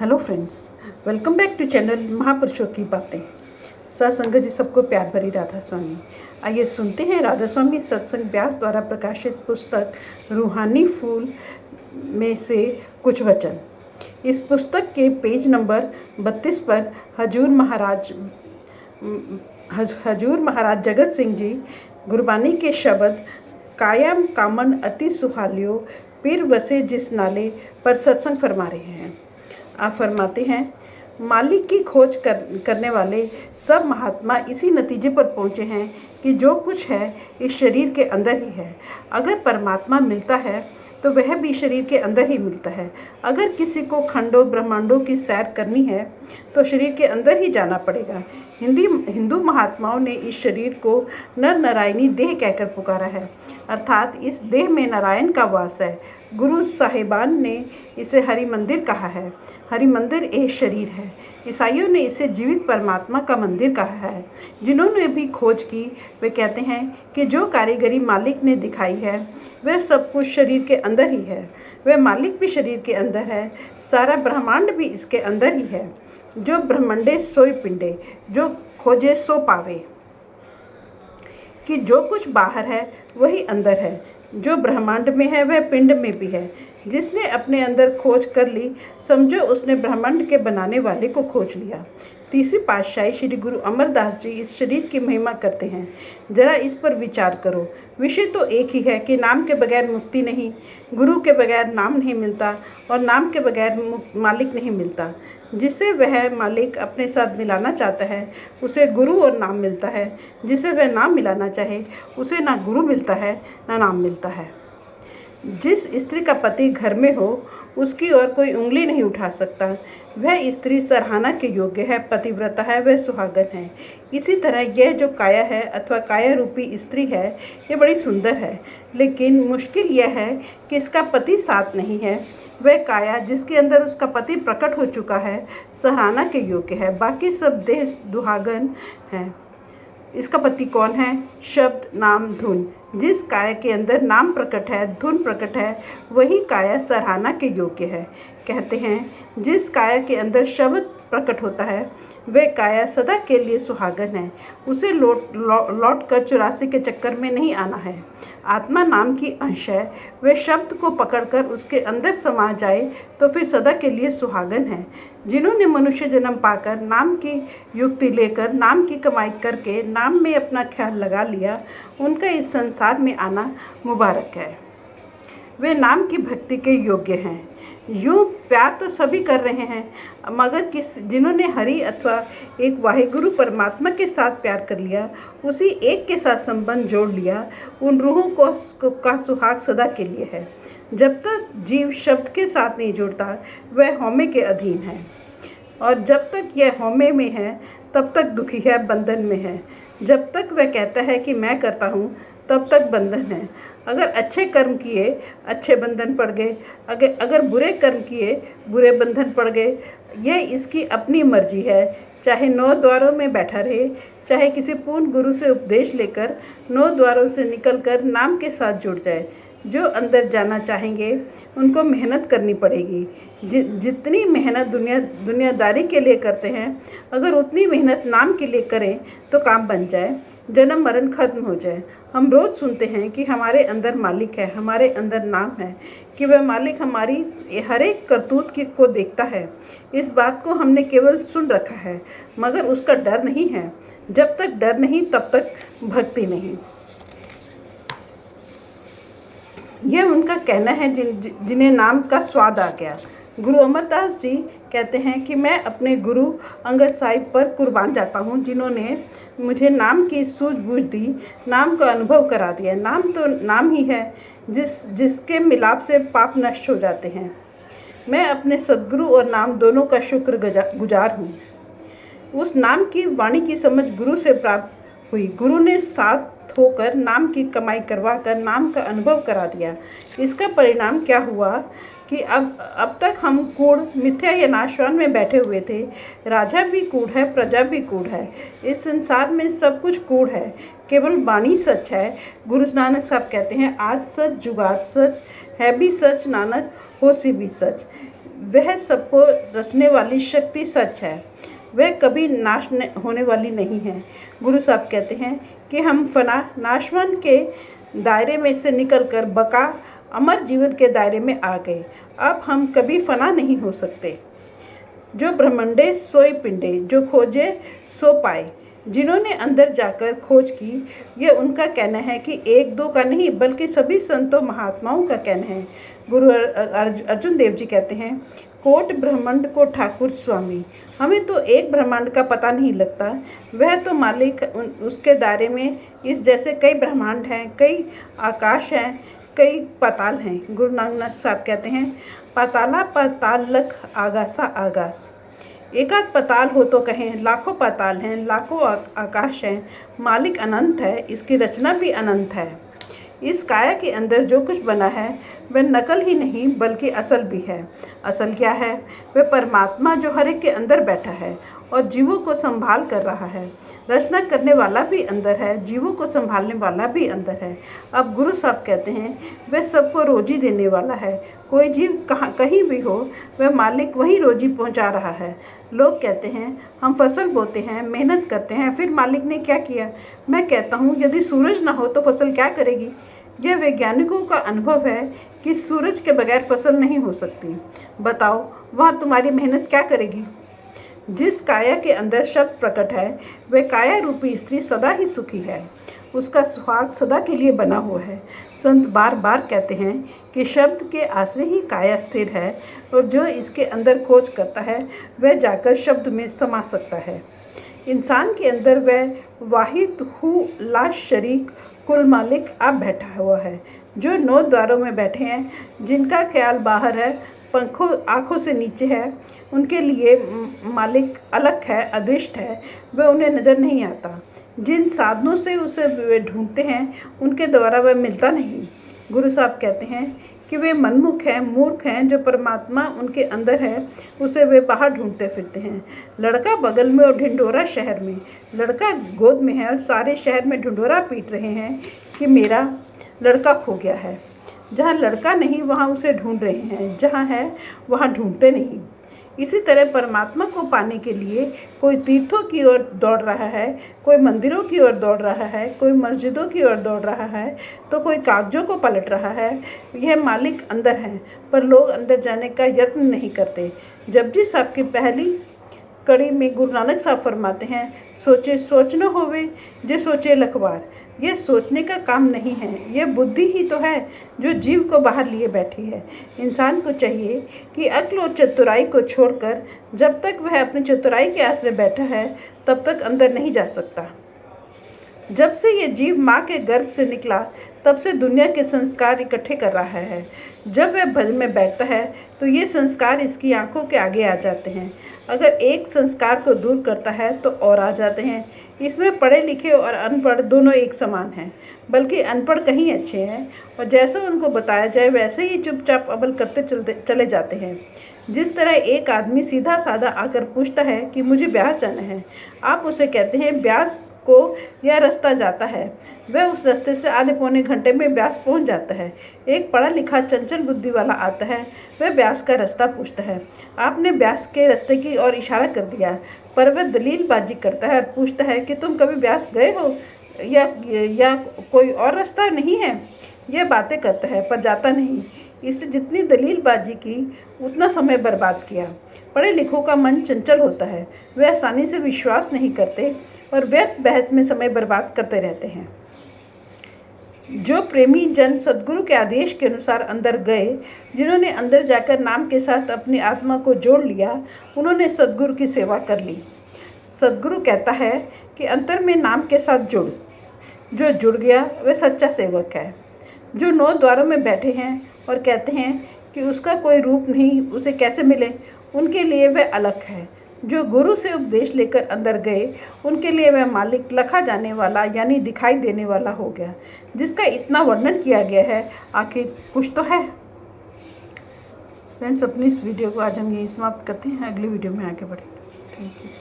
Hello friends, welcome back to channel महापुरुषों की बातें। सत्संग जी सबको प्यार भरी राधा स्वामी। आइए सुनते हैं राधा स्वामी सत्संग व्यास द्वारा प्रकाशित पुस्तक रूहानी फूल में से कुछ वचन। इस पुस्तक के पेज नंबर 32 पर हजूर महाराज जगत सिंह जी गुरबानी के शब्द कायम कामन अति सुहालियो पीर वसे जिस नाले पर सत्संग फरमा रहे हैं। आप फरमाते हैं, मालिक की खोज करने वाले सब महात्मा इसी नतीजे पर पहुँचे हैं कि जो कुछ है इस शरीर के अंदर ही है। अगर परमात्मा मिलता है तो वह भी शरीर के अंदर ही मिलता है। अगर किसी को खंडों ब्रह्मांडों की सैर करनी है तो शरीर के अंदर ही जाना पड़ेगा। हिंदू महात्माओं ने इस शरीर को नर नारायणी देह कहकर पुकारा है, अर्थात इस देह में नारायण का वास है। गुरु साहिबान ने इसे हरि मंदिर कहा है। हरि मंदिर एक शरीर है। ईसाइयों ने इसे जीवित परमात्मा का मंदिर कहा है। जिन्होंने भी खोज की वे कहते हैं कि जो कारीगरी मालिक ने दिखाई है वह सब कुछ शरीर के अंदर ही है। वह मालिक भी शरीर के अंदर है। सारा ब्रह्मांड भी इसके अंदर ही है। जो ब्रह्मंडे सोई पिंडे, जो खोजे सो पावे, कि जो कुछ बाहर है वही अंदर है। जो ब्रह्मांड में है वह पिंड में भी है। जिसने अपने अंदर खोज कर ली, समझो उसने ब्रह्मांड के बनाने वाले को खोज लिया। तीसरी पातशाही श्री गुरु अमरदास जी इस शरीर की महिमा करते हैं। जरा इस पर विचार करो। विषय तो एक ही है कि नाम के बगैर मुक्ति नहीं, गुरु के बगैर नाम नहीं मिलता और नाम के बगैर मालिक नहीं मिलता। जिसे वह मालिक अपने साथ मिलाना चाहता है उसे गुरु और नाम मिलता है। जिसे वह नाम मिलाना चाहे उसे ना गुरु मिलता है ना नाम मिलता है। जिस स्त्री का पति घर में हो उसकी ओर कोई उंगली नहीं उठा सकता। वह स्त्री सराहना के योग्य है, पतिव्रता है, वह सुहागन है। इसी तरह यह जो काया है अथवा काया रूपी स्त्री है, ये बड़ी सुंदर है, लेकिन मुश्किल यह है कि इसका पति साथ नहीं है। वह काया जिसके अंदर उसका पति प्रकट हो चुका है सराहना के योग्य है, बाकी सब देह दुहागन है। इसका पति कौन है? शब्द, नाम, धुन। जिस काया के अंदर नाम प्रकट है, धुन प्रकट है, वही काया सराहना के योग्य है। कहते हैं जिस काया के अंदर शब्द प्रकट होता है वह काया सदा के लिए सुहागन है। उसे लौट कर 84 के चक्कर में नहीं आना है। आत्मा नाम की अंश है। वह शब्द को पकड़कर उसके अंदर समा जाए तो फिर सदा के लिए सुहागन है। जिन्होंने मनुष्य जन्म पाकर नाम की युक्ति लेकर नाम की कमाई करके नाम में अपना ख्याल लगा लिया, उनका इस संसार में आना मुबारक है। वे नाम की भक्ति के योग्य हैं। यूँ प्यार तो सभी कर रहे हैं, मगर जिन्होंने हरि अथवा एक वाहिगुरु परमात्मा के साथ प्यार कर लिया, उसी एक के साथ संबंध जोड़ लिया, उन रूहों का सुहाग सदा के लिए है। जब तक जीव शब्द के साथ नहीं जुड़ता वह हौमे के अधीन है, और जब तक यह हौमे में है तब तक दुखी है, बंधन में है। जब तक वह कहता है कि मैं करता हूँ तब तक बंधन है। अगर अच्छे कर्म किए अच्छे बंधन पड़ गए, अगर बुरे कर्म किए बुरे बंधन पड़ गए। यह इसकी अपनी मर्जी है। चाहे 9 द्वारों में बैठा रहे, चाहे किसी पूर्ण गुरु से उपदेश लेकर 9 द्वारों से निकलकर नाम के साथ जुड़ जाए। जो अंदर जाना चाहेंगे उनको मेहनत करनी पड़ेगी। जितनी मेहनत दुनियादारी के लिए करते हैं, अगर उतनी मेहनत नाम के लिए करें तो काम बन जाए, जन्म मरण खत्म हो जाए। हम रोज़ सुनते हैं कि हमारे अंदर मालिक है, हमारे अंदर नाम है, कि वह मालिक हमारी हर एक करतूत को देखता है। इस बात को हमने केवल सुन रखा है, मगर उसका डर नहीं है। जब तक डर नहीं तब तक भक्ति नहीं। यह उनका कहना है जिन्हें नाम का स्वाद आ गया। गुरु अमरदास जी कहते हैं कि मैं अपने गुरु अंगद साहिब पर कुर्बान जाता हूँ, जिन्होंने मुझे नाम की सूझबूझ दी, नाम का अनुभव करा दिया। नाम तो नाम ही है, जिसके मिलाप से पाप नष्ट हो जाते हैं। मैं अपने सद्गुरु और नाम दोनों का शुक्रगुजार हूँ। उस नाम की वाणी की समझ गुरु से प्राप्त हुई। गुरु ने साथ होकर नाम की कमाई करवा कर नाम का अनुभव करा दिया। इसका परिणाम क्या हुआ कि अब तक हम कूढ़, मिथ्या या नाशवान में बैठे हुए थे। राजा भी कूढ़ है, प्रजा भी कूढ़ है। इस संसार में सब कुछ कूढ़ है, केवल वाणी सच है। गुरु नानक साहब कहते हैं, आज सच जुगात सच है भी सच, नानक होसी भी सच। वह सबको रचने वाली शक्ति सच है, वह कभी नाश होने वाली नहीं है। गुरु साहब कहते हैं कि हम फना नाशवान के दायरे में से निकलकर बका अमर जीवन के दायरे में आ गए। अब हम कभी फना नहीं हो सकते। जो ब्रह्मंडे सोई पिंडे, जो खोजे सो पाए। जिन्होंने अंदर जाकर खोज की, ये उनका कहना है कि एक दो का नहीं बल्कि सभी संतों महात्माओं का कहना है। गुरु अर्जुन देव जी कहते हैं, कोट ब्रह्मांड को ठाकुर स्वामी। हमें तो एक ब्रह्मांड का पता नहीं लगता, वह तो मालिक, उसके दायरे में इस जैसे कई ब्रह्मांड हैं, कई आकाश हैं, कई पाताल हैं। गुरु नानक साहब कहते हैं, पाताला पाताल लख आगासा आगास। एकाध पाताल हो तो कहें, लाखों पाताल हैं, लाखों आकाश हैं। मालिक अनंत है, इसकी रचना भी अनंत है। इस काया के अंदर जो कुछ बना है वह नकल ही नहीं बल्कि असल भी है। असल क्या है? वह परमात्मा जो हर एक के अंदर बैठा है और जीवों को संभाल कर रहा है। रचना करने वाला भी अंदर है, जीवों को संभालने वाला भी अंदर है। अब गुरु साहब कहते हैं, वह सबको रोजी देने वाला है। कोई जीव कहीं भी हो, वह मालिक वहीं रोजी पहुंचा रहा है। लोग कहते हैं, हम फसल बोते हैं, मेहनत करते हैं, फिर मालिक ने क्या किया? मैं कहता हूँ, यदि सूरज ना हो तो फसल क्या करेगी? यह वैज्ञानिकों का अनुभव है कि सूरज के बगैर फसल नहीं हो सकती। बताओ, वहाँ तुम्हारी मेहनत क्या करेगी? जिस काया के अंदर शब्द प्रकट है, वह काया रूपी स्त्री सदा ही सुखी है। उसका सुहाग सदा के लिए बना हुआ है। संत बार बार कहते हैं कि शब्द के आश्रय ही काया स्थिर है, और जो इसके अंदर खोज करता है वह जाकर शब्द में समा सकता है। इंसान के अंदर वह वाहिद हु ला शरीक कुल मालिक आप बैठा हुआ है। जो 9 द्वारों में बैठे हैं, जिनका ख्याल बाहर है, पंखों आँखों से नीचे है, उनके लिए मालिक अलग है, अदृष्ट है, वह उन्हें नज़र नहीं आता। जिन साधनों से उसे वे ढूंढते हैं, उनके द्वारा वह मिलता नहीं। गुरु साहब कहते हैं कि वे मनमुख हैं, मूर्ख हैं। जो परमात्मा उनके अंदर है, उसे वे बाहर ढूंढते फिरते हैं। लड़का बगल में और ढिंढोरा शहर में। लड़का गोद में है और सारे शहर में ढिंढोरा पीट रहे हैं कि मेरा लड़का खो गया है। जहाँ लड़का नहीं वहाँ उसे ढूंढ रहे हैं, जहाँ है वहाँ ढूंढते नहीं। इसी तरह परमात्मा को पाने के लिए कोई तीर्थों की ओर दौड़ रहा है, कोई मंदिरों की ओर दौड़ रहा है, कोई मस्जिदों की ओर दौड़ रहा है, तो कोई कागजों को पलट रहा है। यह मालिक अंदर है, पर लोग अंदर जाने का यत्न नहीं करते। जपजी साहब की पहली कड़ी में गुरु नानक साहब फरमाते हैं, सोचे सोच न होवे जे सोचे लखवार। यह सोचने का काम नहीं है, यह बुद्धि ही तो है जो जीव को बाहर लिए बैठी है। इंसान को चाहिए कि अक्ल और चतुराई को छोड़कर जब तक वह अपनी चतुराई के आश्रय बैठा है, तब तक अंदर नहीं जा सकता। जब से ये जीव माँ के गर्भ से निकला, तब से दुनिया के संस्कार इकट्ठे कर रहा है। जब वह भजन में बैठता है तो ये संस्कार इसकी आंखों के आगे आ जाते हैं। अगर एक संस्कार को दूर करता है तो और आ जाते हैं। इसमें पढ़े लिखे और अनपढ़ दोनों एक समान हैं, बल्कि अनपढ़ कहीं अच्छे हैं, और जैसा उनको बताया जाए वैसे ही चुपचाप अमल करते चले जाते हैं। जिस तरह एक आदमी सीधा साधा आकर पूछता है कि मुझे ब्यास जाना है, आप उसे कहते हैं ब्यास को यह रास्ता जाता है, वह उस रास्ते से आधे पौने घंटे में ब्यास पहुंच जाता है। एक पढ़ा लिखा चंचल बुद्धि वाला आता है, वह ब्यास का रास्ता पूछता है। आपने ब्यास के रास्ते की ओर इशारा कर दिया, पर वह दलीलबाजी करता है और पूछता है कि तुम कभी ब्यास गए हो या कोई और रास्ता नहीं है। यह बातें करता है पर जाता नहीं। इससे जितनी दलीलबाजी की उतना समय बर्बाद किया। पढ़े लिखों का मन चंचल होता है, वे आसानी से विश्वास नहीं करते और व्यर्थ बहस में समय बर्बाद करते रहते हैं। जो प्रेमी जन सद्गुरु के आदेश के अनुसार अंदर गए, जिन्होंने अंदर जाकर नाम के साथ अपनी आत्मा को जोड़ लिया, उन्होंने सद्गुरु की सेवा कर ली। सद्गुरु कहता है कि अंतर में नाम के साथ जुड़। जो जुड़ गया वह सच्चा सेवक है। जो 9 द्वारों में बैठे हैं और कहते हैं कि उसका कोई रूप नहीं, उसे कैसे मिले, उनके लिए वह अलग है। जो गुरु से उपदेश लेकर अंदर गए, उनके लिए वह मालिक लखा जाने वाला यानी दिखाई देने वाला हो गया। जिसका इतना वर्णन किया गया है, आखिर कुछ तो है। फ्रेंड्स, अपनी इस वीडियो को आज हम यहीं समाप्त करते हैं। अगली वीडियो में आगे बढ़ेंगे। Thank you.